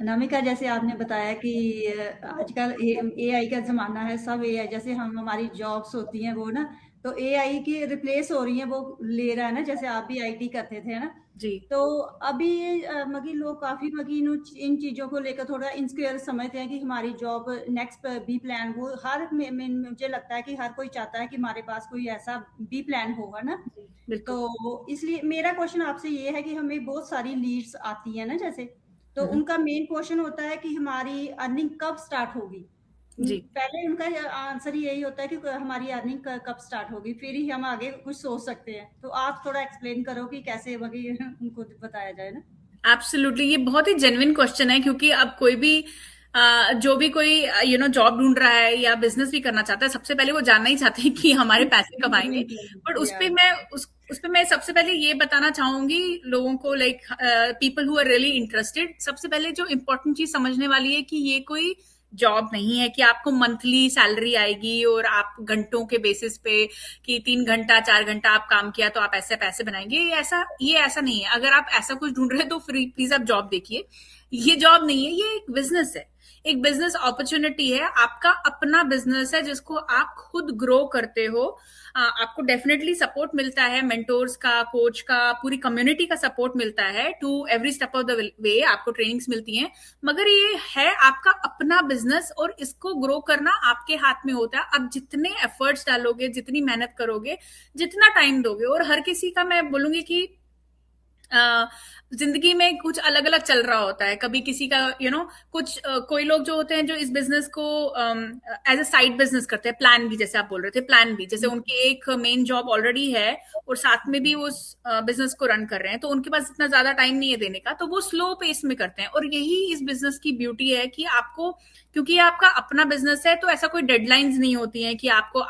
अनामिका, जैसे आपने बताया कि आजकल एआई का जमाना है, सब एआई, जैसे हम हमारी जॉब्स होती हैं वो ना, तो एआई की रिप्लेस हो रही है, वो ले रहा है ना, जैसे आप भी आईटी करते थे ना। जी। तो अभी मगी लोग काफी मगी इन चीजों को लेकर थोड़ा इनसिक्योर समझते हैं कि हमारी जॉब नेक्स्ट बी प्लान, वो हर मुझे लगता है कि हर कोई चाहता है कि हमारे पास कोई ऐसा बी प्लान होगा ना। जी बिल्कुल। तो इसलिए मेरा क्वेश्चन आपसे ये है कि हमें बहुत सारी लीड्स आती है ना, जैसे, तो हम्म। उनका मेन क्वेश्चन होता है कि हमारी अर्निंग कब स्टार्ट होगी। जी। पहले उनका आंसर यही होता है कि हमारी अर्निंग कब स्टार्ट होगी, फिर ही हम आगे कुछ सोच सकते हैं। तो आप थोड़ा एक्सप्लेन करो कि कैसे वही उनको बताया जाए ना। एब्सोल्युटली, ये बहुत ही जेन्युइन क्वेश्चन है, क्योंकि अब कोई भी जो भी कोई जॉब ढूंढ रहा है या बिजनेस भी करना चाहता है, सबसे पहले वो जानना ही चाहते हैं कि हमारे पैसे कब आएंगे। बट उस या पे मैं उस पे मैं सबसे पहले ये बताना चाहूंगी लोगों को, like people who are really interested, सबसे पहले जो इम्पोर्टेंट चीज समझने वाली है कि ये कोई जॉब नहीं है कि आपको मंथली सैलरी आएगी और आप घंटों के बेसिस पे कि 3 घंटा 4 घंटा आप काम किया तो आप ऐसे पैसे बनाएंगे। ये ऐसा नहीं है। अगर आप ऐसा कुछ ढूंढ रहे हैं तो फ्री प्लीज आप जॉब देखिए। ये जॉब नहीं है, ये एक बिजनेस है। एक बिजनेस अपॉर्चुनिटी है, आपका अपना बिजनेस है जिसको आप खुद ग्रो करते हो। आपको डेफिनेटली सपोर्ट मिलता है, मेंटोर्स का, कोच का, पूरी कम्युनिटी का सपोर्ट मिलता है to every step of the way. आपको ट्रेनिंग्स मिलती हैं, मगर ये है आपका अपना बिजनेस और इसको ग्रो करना आपके हाथ में होता है। आप जितने एफर्ट्स डालोगे, जितनी मेहनत करोगे, जितना टाइम दोगे, और हर किसी का मैं बोलूंगी कि अ, जिंदगी में कुछ अलग अलग चल रहा होता है। कभी किसी का कुछ कोई लोग जो होते हैं जो इस बिजनेस को एज अ साइड बिजनेस करते हैं, प्लान भी, जैसे आप बोल रहे थे, प्लान भी, जैसे उनकी एक मेन जॉब ऑलरेडी है और साथ में भी वो उस बिजनेस को रन कर रहे हैं, तो उनके पास इतना ज्यादा टाइम नहीं है देने का, तो वो स्लो पेस में करते हैं। और यही इस बिजनेस की ब्यूटी है कि आपको, क्योंकि ये आपका अपना बिजनेस है, तो ऐसा कोई डेडलाइंस नहीं होती है कि आपको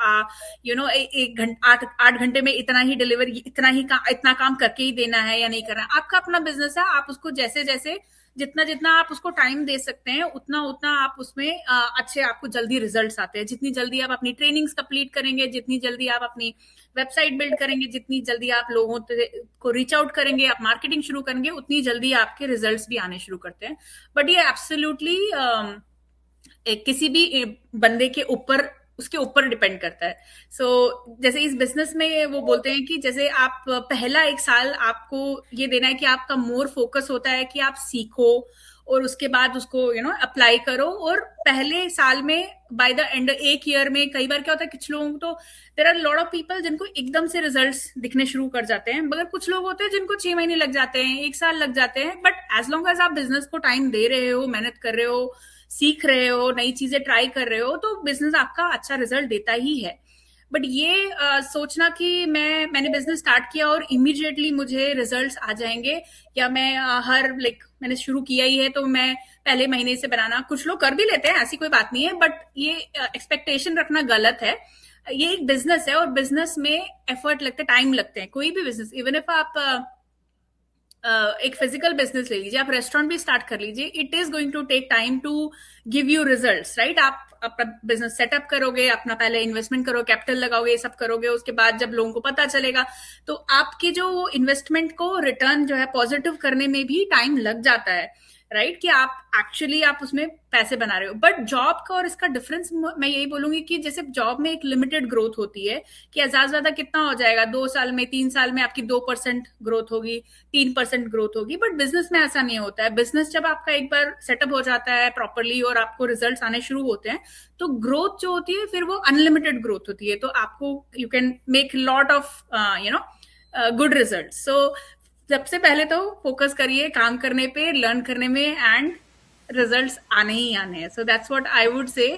एक घंटा 8 8 घंटे में इतना ही डिलीवर, इतना काम करके ही देना है या नहीं करना है। आपका अपना बिजनेस है, आप उसको जैसे जैसे जितना जितना आप उसको टाइम दे सकते हैं, उतना उतना आप उसमें अच्छे, आपको जल्दी रिजल्ट्स आते हैं। जितनी जल्दी आप अपनी ट्रेनिंग्स कंप्लीट करेंगे, जितनी जल्दी आप अपनी वेबसाइट बिल्ड करेंगे, जितनी जल्दी आप लोगों को रीच आउट करेंगे, आप मार्केटिंग शुरू करेंगे, उतनी जल्दी आपके रिजल्ट्स भी आने शुरू करते हैं। बट ये एब्सोल्युटली किसी भी बंदे के ऊपर, उसके ऊपर डिपेंड करता है। सो जैसे इस बिजनेस में वो बोलते हैं कि जैसे आप पहला 1 साल आपको ये देना है कि आपका मोर फोकस होता है कि आप सीखो और उसके बाद उसको अप्लाई करो। और पहले साल में, बाय द एंड 1 ईयर में, कई बार क्या होता है, कुछ लोगों को तो there are lot of people जिनको एकदम से रिजल्ट्स दिखने शुरू कर जाते हैं, मगर कुछ लोग होते हैं जिनको 6 महीने लग जाते हैं, 1 साल लग जाते हैं। बट एज लॉन्ग एज आप बिजनेस को टाइम दे रहे हो, मेहनत कर रहे हो, सीख रहे हो, नई चीजें ट्राई कर रहे हो, तो बिजनेस आपका अच्छा रिजल्ट देता ही है। बट ये सोचना कि मैंने बिजनेस स्टार्ट किया और इमीडिएटली मुझे रिजल्ट्स आ जाएंगे, या मैं मैंने शुरू किया ही है तो मैं पहले महीने से बनाना, कुछ लोग कर भी लेते हैं, ऐसी कोई बात नहीं है, बट ये एक्सपेक्टेशन रखना गलत है। ये एक बिजनेस है और बिजनेस में एफर्ट लगते हैं, टाइम लगते हैं। कोई भी बिजनेस, इवन इफ आप एक फिजिकल बिजनेस ले लीजिए, आप रेस्टोरेंट भी स्टार्ट कर लीजिए, it is going to take time to give you results, right. आप अपना बिजनेस सेटअप करोगे, अपना पहले इन्वेस्टमेंट करोगे, कैपिटल लगाओगे, ये सब करोगे, उसके बाद जब लोगों को पता चलेगा तो आपके जो इन्वेस्टमेंट को रिटर्न जो है पॉजिटिव करने में भी टाइम लग जाता है, राइट, कि आप एक्चुअली आप उसमें पैसे बना रहे हो। बट जॉब का और इसका डिफरेंस मैं यही बोलूंगी कि जैसे जॉब में एक लिमिटेड ग्रोथ होती है कि ज्यादा ज्यादा कितना हो जाएगा, 2 साल में, 3 साल में आपकी 2% ग्रोथ होगी, 3% ग्रोथ होगी। बट बिजनेस में ऐसा नहीं होता है। बिजनेस जब आपका एक बार सेटअप हो जाता है प्रॉपरली और आपको रिजल्ट्स आने शुरू होते हैं, तो ग्रोथ जो होती है फिर वो अनलिमिटेड ग्रोथ होती है, तो आपको you can make lot of good result. So सबसे पहले तो फोकस करिए काम करने पे, लर्न करने में, एंड रिजल्ट्स आने ही आने हैं। So that's what I would say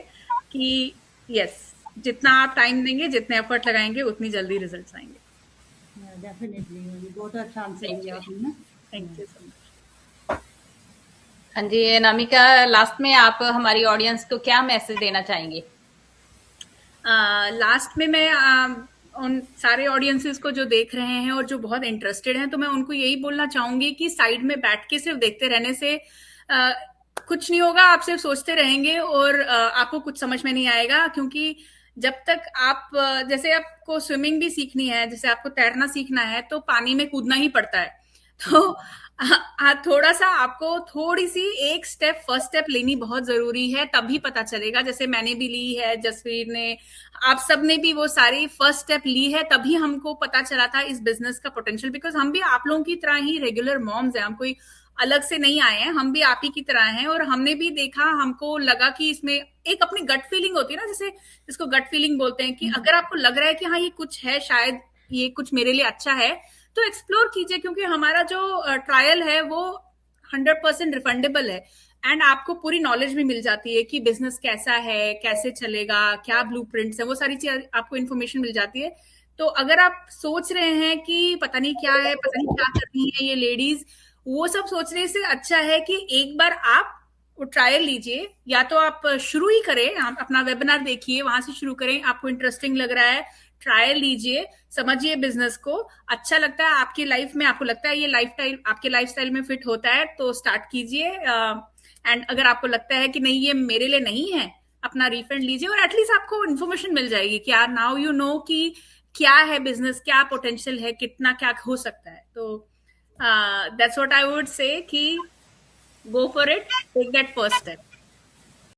कि यस, जितना आप टाइम देंगे, जितने एफर्ट लगाएंगे, उतनी जल्दी रिजल्ट्स आएंगे। डेफिनेटली बहुत अच्छा आंसर थैंक दिया यू। आपने ना। Thank you so much. हाँ जी, अनामिका, लास्ट में आप हमारी ऑडियंस को क्या मैसेज देना चाहेंगे? लास्ट में मैं उन सारे ऑडियंसेस को जो देख रहे हैं और जो बहुत इंटरेस्टेड हैं, तो मैं उनको यही बोलना चाहूंगी कि साइड में बैठ के सिर्फ देखते रहने से कुछ नहीं होगा। आप सिर्फ सोचते रहेंगे और आपको कुछ समझ में नहीं आएगा, क्योंकि जब तक आप जैसे आपको स्विमिंग भी सीखनी है, जैसे आपको तैरना सीखना है, तो पानी में कूदना ही पड़ता है, तो थोड़ा सा आपको थोड़ी सी एक स्टेप फर्स्ट स्टेप लेनी बहुत जरूरी है, तभी पता चलेगा। जैसे मैंने भी ली है, जसवीर ने, आप सब ने भी वो सारी फर्स्ट स्टेप ली है, तभी हमको पता चला था इस बिजनेस का पोटेंशियल। बिकॉज हम भी आप लोगों की तरह ही रेगुलर मॉम्स हैं, हम कोई अलग से नहीं आए हैं, हम भी आप ही की तरह हैं। और हमने भी देखा, हमको लगा कि इसमें एक अपनी गट फीलिंग होती है ना, जैसे जिसको गट फीलिंग बोलते हैं, कि अगर आपको लग रहा है कि हाँ ये कुछ है, शायद ये कुछ मेरे लिए अच्छा है, तो एक्सप्लोर कीजिए। क्योंकि हमारा जो ट्रायल है वो 100% रिफंडेबल है, एंड आपको पूरी नॉलेज भी मिल जाती है कि बिजनेस कैसा है, कैसे चलेगा, क्या ब्लूप्रिंट्स है, वो सारी चीज आपको इन्फॉर्मेशन मिल जाती है। तो अगर आप सोच रहे हैं कि पता नहीं क्या है, पता नहीं क्या कर रही है ये लेडीज, वो सब सोचने से अच्छा है कि एक बार आप वो ट्रायल लीजिए। या तो आप शुरू ही करें, आप अपना वेबिनार देखिए, वहां से शुरू करें, आपको इंटरेस्टिंग लग रहा है, ट्रायल लीजिए, समझिए बिजनेस को, अच्छा लगता है आपकी लाइफ में, आपको लगता है ये लाइफस्टाइल आपके लाइफस्टाइल में फिट होता है, तो स्टार्ट कीजिए। एंड अगर आपको लगता है कि नहीं ये मेरे लिए नहीं है, अपना रिफंड लीजिए, और एटलीस्ट आपको इन्फॉर्मेशन मिल जाएगी कि यार नाउ यू नो कि क्या है बिजनेस, क्या पोटेंशियल है, कितना क्या हो सकता है। तो that's what I would say कि go for it, take that first step.